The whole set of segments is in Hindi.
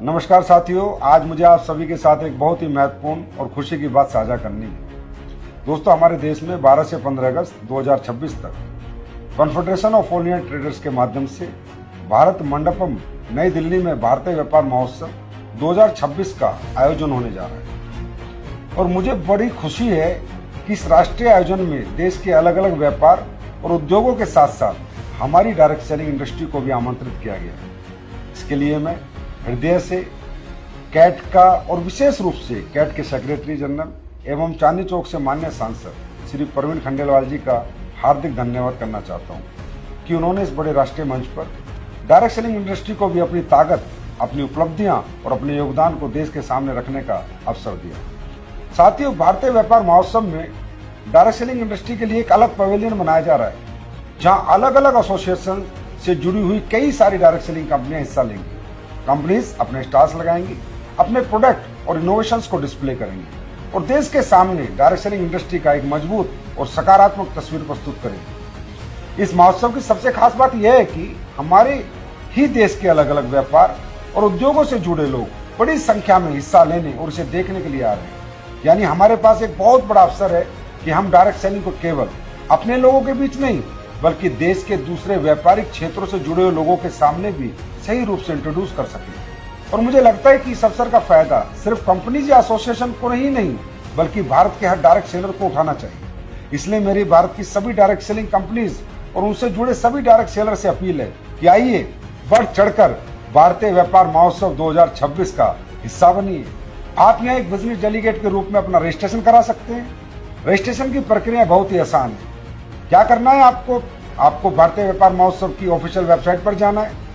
नमस्कार साथियों, आज मुझे आप सभी के साथ एक बहुत ही महत्वपूर्ण और खुशी की बात साझा करनी है। दोस्तों, हमारे देश में 12 से 15 अगस्त 2026 तक confederation of all India traders के माध्यम से भारत मंडपम नई दिल्ली में भारतीय व्यापार महोत्सव 2026 का आयोजन होने जा रहा है और मुझे बड़ी खुशी है कि इस राष्ट्रीय आयोजन में देश के अलग अलग व्यापार और उद्योगों के साथ साथ हमारी डायरेक्ट सेलिंग इंडस्ट्री को भी आमंत्रित किया गया है। इसके लिए मैं हृदय से कैट का और विशेष रूप से कैट के सेक्रेटरी जनरल एवं चांदनी चौक से माननीय सांसद श्री प्रवीण खंडेलवाल जी का हार्दिक धन्यवाद करना चाहता हूं कि उन्होंने इस बड़े राष्ट्रीय मंच पर डायरेक्ट सेलिंग इंडस्ट्री को भी अपनी ताकत, अपनी उपलब्धियां और अपने योगदान को देश के सामने रखने का अवसर दिया। साथियों, भारतीय व्यापार महोत्सव में डायरेक्ट सेलिंग इंडस्ट्री के लिए एक अलग पवेलियन बनाया जा रहा है, जहां अलग अलग एसोसिएशन से जुड़ी हुई कई सारी डायरेक्ट सेलिंग कंपनियां हिस्सा लेंगी। कंपनीज अपने स्टॉल्स लगाएंगी, अपने प्रोडक्ट और इनोवेशंस को डिस्प्ले करेंगी और देश के सामने डायरेक्ट सेलिंग इंडस्ट्री का एक मजबूत और सकारात्मक तस्वीर प्रस्तुत करेंगी। इस महोत्सव की सबसे खास बात यह है कि हमारे ही देश के अलग अलग व्यापार और उद्योगों से जुड़े लोग बड़ी संख्या में हिस्सा लेने और इसे देखने के लिए आ रहे हैं। यानी हमारे पास एक बहुत बड़ा अवसर है कि हम डायरेक्ट सेलिंग को केवल अपने लोगों के बीच नहीं बल्कि देश के दूसरे व्यापारिक क्षेत्रों से जुड़े हुए लोगों के सामने भी सही रूप से इंट्रोड्यूस कर सकें। और मुझे लगता है कि इस अवसर का फायदा सिर्फ कंपनीज या एसोसिएशन को नहीं बल्कि भारत के हर डायरेक्ट सेलर को उठाना चाहिए। इसलिए मेरी भारत की सभी डायरेक्ट सेलिंग कंपनीज और उनसे जुड़े सभी डायरेक्ट सेलर से अपील है कि आइए बढ़ चढ़कर भारतीय व्यापार महोत्सव 2026 का हिस्सा बनिए। आप यहाँ एक बिजनेस डेलीगेट के रूप में अपना रजिस्ट्रेशन करा सकते हैं। रजिस्ट्रेशन की प्रक्रिया बहुत ही आसान है। क्या करना है आपको भारतीय व्यापार महोत्सव की ऑफिशियल वेबसाइट पर जाना है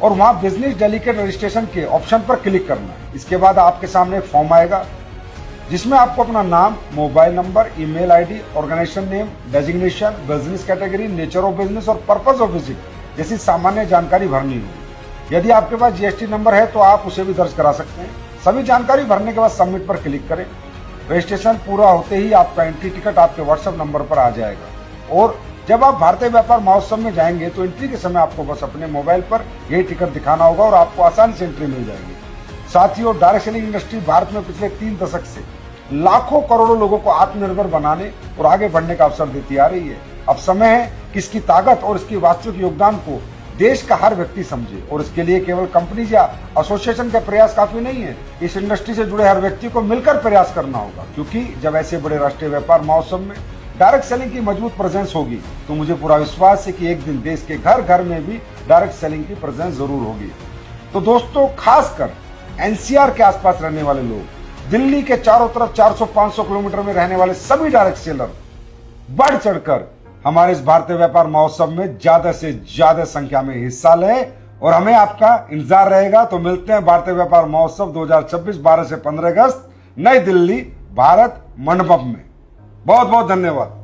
और वहां बिजनेस डेलीगेट रजिस्ट्रेशन के ऑप्शन पर क्लिक करना है। इसके बाद आपके सामने एक फॉर्म आएगा जिसमें आपको अपना नाम, mobile number, email ID, organisation name, designation, business category, nature of business और पर्पस ऑफ विजिट जैसी सामान्य जानकारी भरनी होगी। यदि आपके पास जीएसटी नंबर है तो आप उसे भी दर्ज करा सकते हैं। सभी जानकारी भरने के बाद सबमिट पर क्लिक करें। रजिस्ट्रेशन पूरा होते ही आपका एंट्री टिकट आपके व्हाट्सएप नंबर पर आ जाएगा और जब आप भारतीय व्यापार महोत्सव में जाएंगे तो एंट्री के समय आपको बस अपने मोबाइल पर यही टिकट दिखाना होगा और आपको आसानी से एंट्री मिल जाएगी। साथियों, डायरेक्ट सेलिंग इंडस्ट्री भारत में पिछले 3 दशक से लाखों करोड़ों लोगों को आत्मनिर्भर बनाने और आगे बढ़ने का अवसर देती आ रही है। अब समय है कि इसकी ताकत और इसकी वास्तविक योगदान को देश का हर व्यक्ति समझे और इसके लिए केवल कंपनीज या एसोसिएशन का प्रयास काफी नहीं है। इस इंडस्ट्री से जुड़े हर व्यक्ति को मिलकर प्रयास करना होगा, क्योंकि जब ऐसे बड़े राष्ट्रीय व्यापार महोत्सव में डायरेक्ट सेलिंग की मजबूत प्रेजेंस होगी तो मुझे पूरा विश्वास है कि एक दिन देश के घर घर में भी डायरेक्ट सेलिंग की प्रेजेंस जरूर होगी। तो दोस्तों, खासकर एनसीआर के आसपास रहने वाले लोग, दिल्ली के चारों तरफ 400-500 किलोमीटर में रहने वाले सभी डायरेक्ट सेलर बढ़ चढ़कर हमारे इस भारतीय व्यापार महोत्सव में ज्यादा से ज्यादा संख्या में हिस्सा लें और हमें आपका इंतजार रहेगा। तो मिलते हैं भारतीय व्यापार महोत्सव 2026 12 से 15 अगस्त नई दिल्ली भारत मंडपम में। बहुत बहुत धन्यवाद।